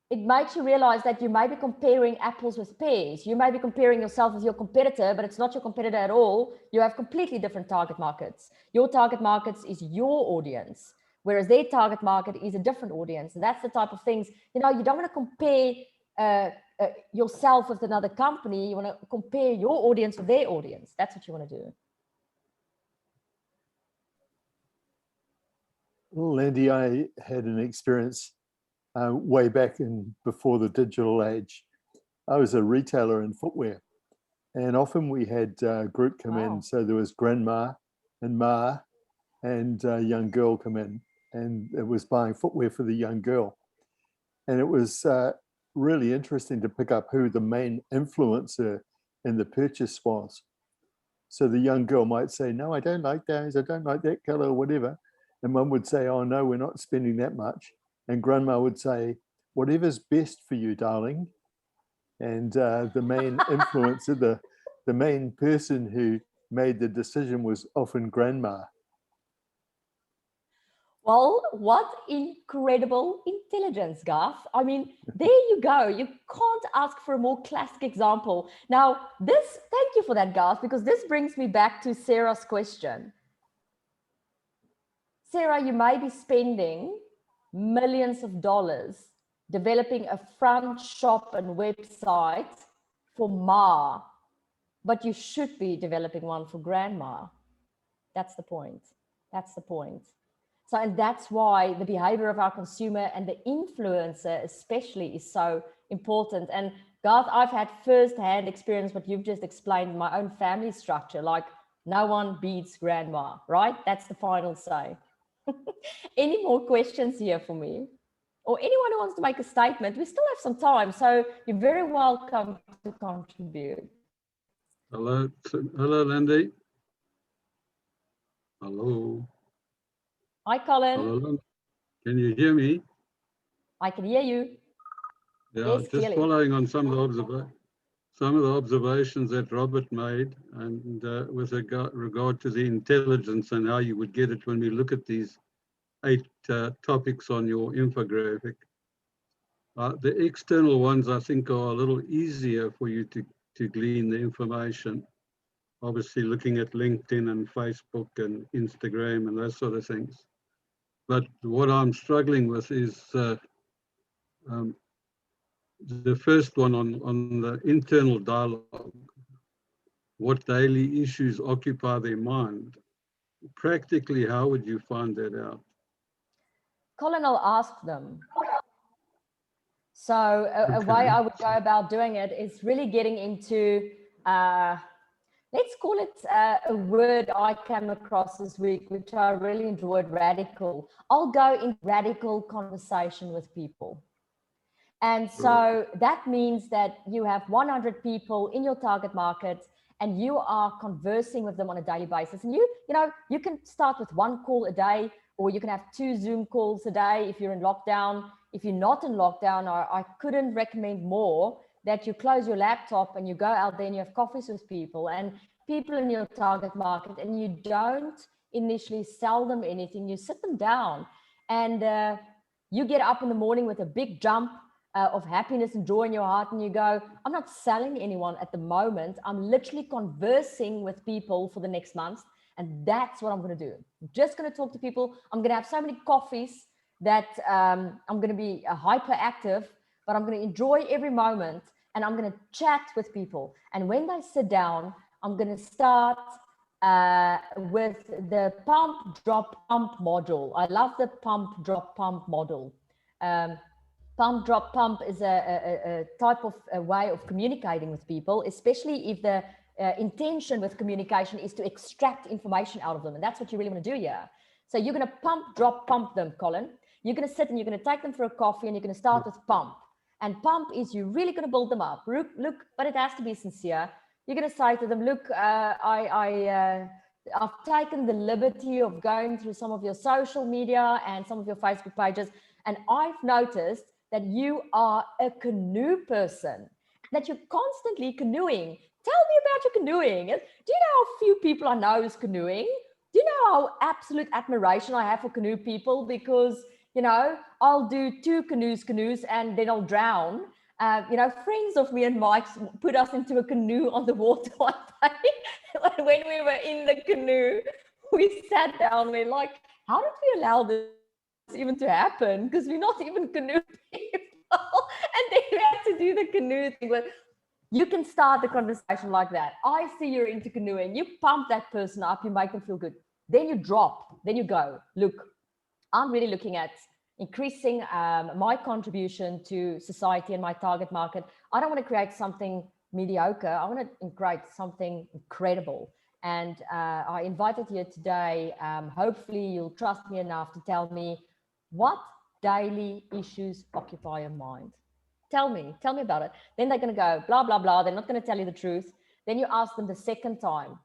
It makes you realize that you may be comparing apples with pears. You may be comparing yourself with your competitor, but it's not your competitor at all. You have completely different target markets. Your target markets is your audience, whereas their target market is a different audience. And that's the type of things, you know, you don't want to compare yourself with another company. You want to compare your audience with their audience. That's what you want to do. Landi, I had an experience way back before the digital age. I was a retailer in footwear, and often we had a group come in. So there was grandma and ma and a young girl come in, and it was buying footwear for the young girl. And it was really interesting to pick up who the main influencer in the purchase was. So the young girl might say, no, I don't like those, I don't like that color or whatever. And mum would say, oh no, we're not spending that much. And grandma would say, whatever's best for you, darling. And the main influencer, the main person who made the decision was often grandma. Well, what incredible intelligence, Garth. I mean, there you go. You can't ask for a more classic example. Now, thank you for that, Garth, because this brings me back to Sarah's question. Sarah, you may be spending millions of dollars developing a front shop and website for Ma, but you should be developing one for grandma. That's the point. That's the point. So, and that's why the behavior of our consumer and the influencer especially is so important. And Garth, I've had first-hand experience what you've just explained in my own family structure, like no one beats grandma, right? That's the final say. Any more questions here for me? Or anyone who wants to make a statement? We still have some time, so you're very welcome to contribute. Hello, Landi. Hello. Hi, Colin. Hello, Landi. Can you hear me? I can hear you. Yeah, Yes, just clearly. following on some of the observations that Robert made, and with regard to the intelligence and how you would get it when we look at these 8 topics on your infographic. The external ones, I think, are a little easier for you to glean the information. Obviously, looking at LinkedIn and Facebook and Instagram and those sort of things. But what I'm struggling with is the first one on the internal dialogue. What daily issues occupy their mind? Practically, how would you find that out? Colin, I'll ask them. So a way I would go about doing it is really getting into, let's call it a word I came across this week, which I really enjoyed, radical. I'll go in radical conversation with people. And so that means that you have 100 people in your target market and you are conversing with them on a daily basis. And you know, you can start with 1 call a day, or you can have 2 Zoom calls a day if you're in lockdown. If you're not in lockdown, I couldn't recommend more that you close your laptop and you go out there and you have coffees with people and people in your target market, and you don't initially sell them anything. You sit them down and you get up in the morning with a big jump of happiness and joy in your heart, and you go, I'm not selling anyone at the moment. I'm literally conversing with people for the next month. And that's what I'm going to do. I'm just going to talk to people. I'm going to have so many coffees that I'm going to be hyperactive, but I'm going to enjoy every moment, and I'm going to chat with people. And when they sit down, I'm going to start with the pump, drop, pump model. I love the pump, drop, pump model. Pump, drop, pump is a type of a way of communicating with people, especially if the intention with communication is to extract information out of them. And that's what you really want to do here. So you're going to pump, drop, pump them, Colin. You're going to sit and you're going to take them for a coffee and you're going to start with pump. And pump is you're really going to build them up. Look, but it has to be sincere. You're going to say to them, look, I've taken the liberty of going through some of your social media and some of your Facebook pages. And I've noticed that you are a canoe person, that you're constantly canoeing. Tell me about your canoeing. Do you know how few people I know is canoeing? Do you know how absolute admiration I have for canoe people? Because, you know, I'll do 2 canoes and then I'll drown. You know, friends of me and Mike put us into a canoe on the water one day. When we were in the canoe, we sat down, we're like, how did we allow this even to happen? Because we're not even canoe people. And then we had to do the canoe thing. But you can start the conversation like that. I see you're into canoeing. You pump that person up, you make them feel good. Then you drop, then you go, look, I'm really looking at increasing my contribution to society and my target market. I don't want to create something mediocre. I want to create something incredible. And I invited you today. Hopefully you'll trust me enough to tell me what daily issues occupy your mind. Tell me about it. Then they're going to go blah, blah, blah. They're not going to tell you the truth. Then you ask them the second time.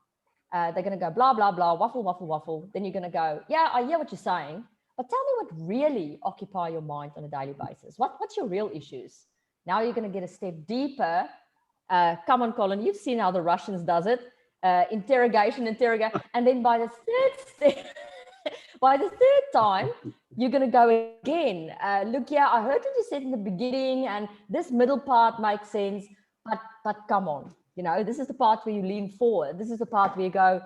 They're going to go blah, blah, blah, waffle, waffle, waffle. Then you're going to go, yeah, I hear what you're saying. But tell me what really occupy your mind on a daily basis. What's your real issues? Now you're going to get a step deeper. Come on, Colin, you've seen how the Russians does it. Interrogation. And then by the third time, you're going to go again. Look, yeah, I heard what you said in the beginning, and this middle part makes sense, but come on. You know, this is the part where you lean forward. This is the part where you go,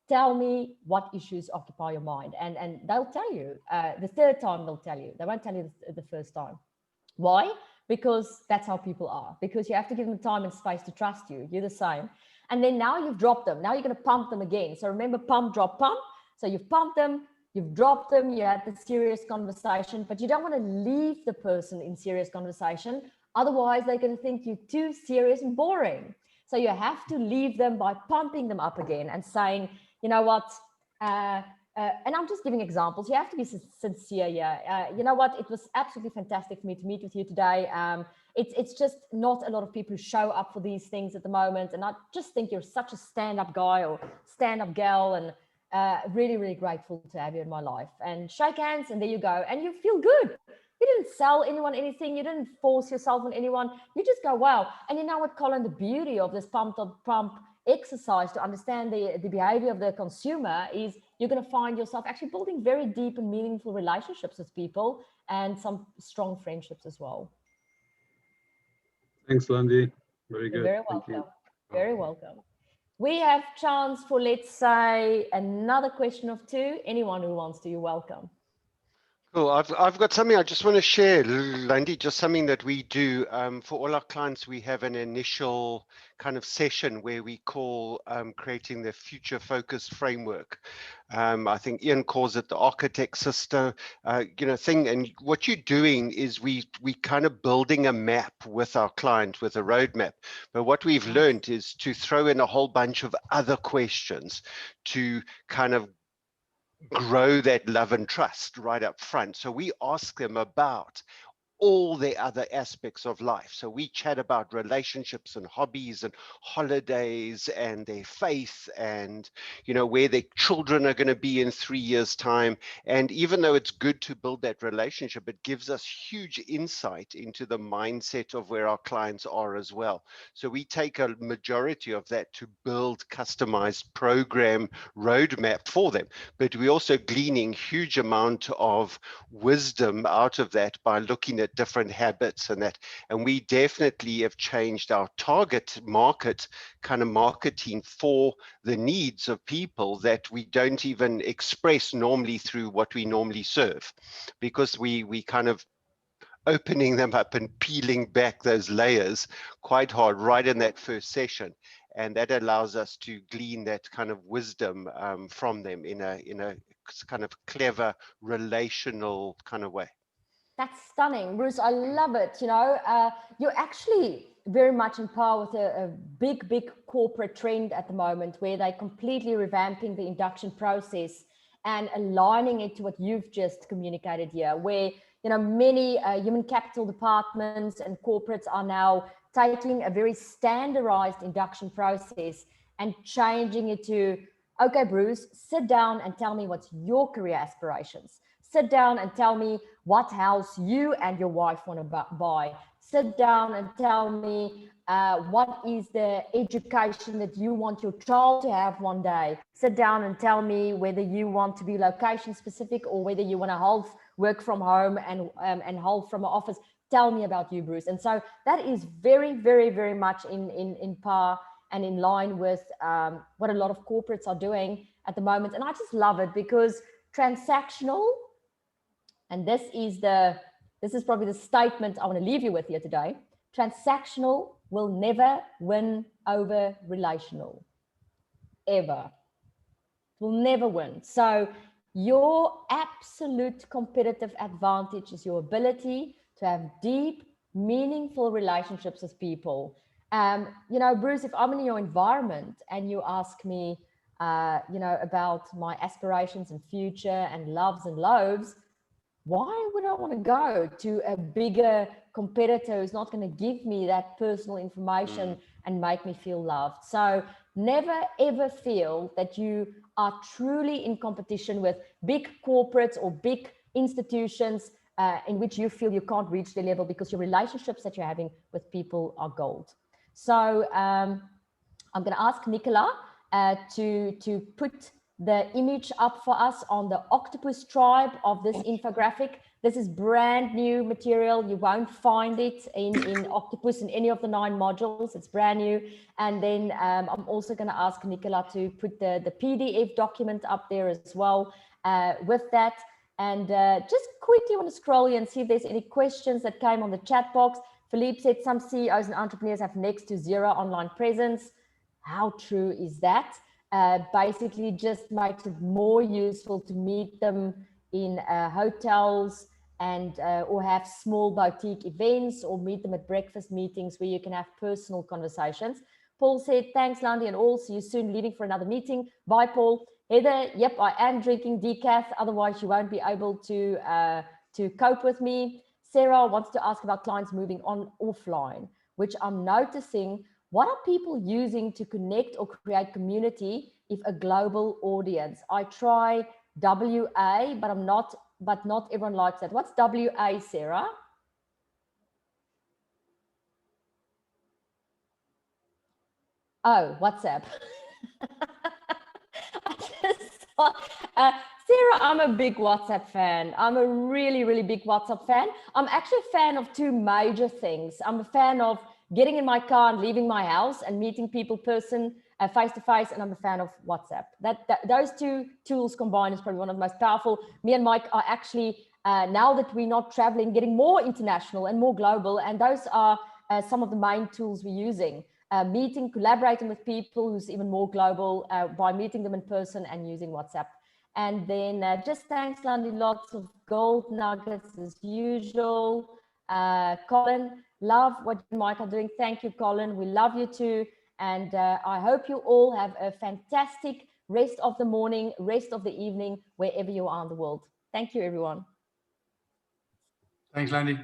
tell me what issues occupy your mind. And they'll tell you. The third time, they'll tell you. They won't tell you the first time. Why? Because that's how people are. Because you have to give them time and space to trust you. You're the same. And then now you've dropped them. Now you're going to pump them again. So remember, pump, drop, pump. So you've pumped them, you've dropped them, you had the serious conversation, but you don't want to leave the person in serious conversation. Otherwise, they're going to think you're too serious and boring. So you have to leave them by pumping them up again and saying, you know what, and I'm just giving examples. You have to be sincere here. You know what, it was absolutely fantastic for me to meet with you today. It's just not a lot of people who show up for these things at the moment. And I just think you're such a stand-up guy or stand-up gal, and really, really grateful to have you in my life. And shake hands, and there you go. And you feel good. You didn't sell anyone anything. You didn't force yourself on anyone. You just go, wow. And you know what, Colin, the beauty of this pump exercise to understand the behavior of the consumer is you're going to find yourself actually building very deep and meaningful relationships with people and some strong friendships as well. Thanks, Landi. Very good. You're very welcome. Very welcome. We have chance for, let's say, another question of 2. Anyone who wants to, you're welcome. Cool. I've got something I just want to share, Landi, just something that we do for all our clients. We have an initial kind of session where we call creating the future focused framework. I think Ian calls it the architect system, thing. And what you're doing is we kind of building a map with our client, with a roadmap. But what we've learned is to throw in a whole bunch of other questions to kind of grow that love and trust right up front. So we ask them about all the other aspects of life. So we chat about relationships and hobbies and holidays and their faith and, where their children are going to be in 3 years' time. And even though it's good to build that relationship, it gives us huge insight into the mindset of where our clients are as well. So we take a majority of that to build customized program roadmap for them. But we're also gleaning huge amount of wisdom out of that by looking at different habits and that. And we definitely have changed our target market kind of marketing for the needs of people that we don't even express normally through what we normally serve, because we kind of opening them up and peeling back those layers quite hard right in that first session. and that allows us to glean that kind of wisdom from them in a kind of clever relational kind of way. That's stunning, Bruce. I love it. You know, you're actually very much in par with a big corporate trend at the moment, where they're completely revamping the induction process and aligning it to what you've just communicated here, where, you know, many human capital departments and corporates are now taking a very standardized induction process and changing it to, okay, Bruce, sit down and tell me what's your career aspirations. Sit down and tell me what house you and your wife want to buy. Sit down and tell me what is the education that you want your child to have one day. Sit down and tell me whether you want to be location specific or whether you want to half work from home and half from an office. Tell me about you, Bruce. And so that is very much in par and in line with what a lot of corporates are doing at the moment. And I just love it, because transactional, and this is probably the statement I want to leave you with here today, transactional will never win over relational, ever. It will never win. So your absolute competitive advantage is your ability to have deep, meaningful relationships with people. You know, Bruce, if I'm in your environment and you ask me, you know, about my aspirations and future and loves and loathes, why would I want to go to a bigger competitor who's not going to give me that personal information and make me feel loved? So never ever feel that you are truly in competition with big corporates or big institutions in which you feel you can't reach their level, because your relationships that you're having with people are gold. So I'm going to ask Nicola to put the image up for us on the octopus tribe of this infographic. This is brand new material. You won't find it in Octopus in any of the 9 modules. It's brand new. And then I'm also going to ask Nicola to put the PDF document up there as well with that. And just quickly want to scroll here and see if there's any questions that came on the chat box. Philippe said some CEOs and entrepreneurs have next to zero online presence. How true is that? Basically just makes it more useful to meet them in hotels and or have small boutique events, or meet them at breakfast meetings where you can have personal conversations. Paul said, thanks, Landi, and all. See you soon, leaving for another meeting. Bye, Paul. Heather, yep, I am drinking decaf. Otherwise, you won't be able to cope with me. Sarah wants to ask about clients moving on offline, which I'm noticing. What are people using to connect or create community if a global audience? I try WA, but not everyone likes that. What's WA, Sarah? Oh, WhatsApp. Sarah, I'm a big WhatsApp fan. I'm a really big WhatsApp fan. I'm actually a fan of 2 major things. I'm a fan of getting in my car and leaving my house and meeting people face to face, and I'm a fan of WhatsApp. Those 2 tools combined is probably one of the most powerful. Me and Mike are actually, now that we're not traveling, getting more international and more global, and those are some of the main tools we're using. Meeting, collaborating with people who's even more global by meeting them in person and using WhatsApp. And then just thanks, Landi, lots of gold nuggets as usual. Colin, love what you and Mike are doing. Thank you, Colin. We love you too. And I hope you all have a fantastic rest of the morning, rest of the evening, wherever you are in the world. Thank you, everyone. Thanks, Landi.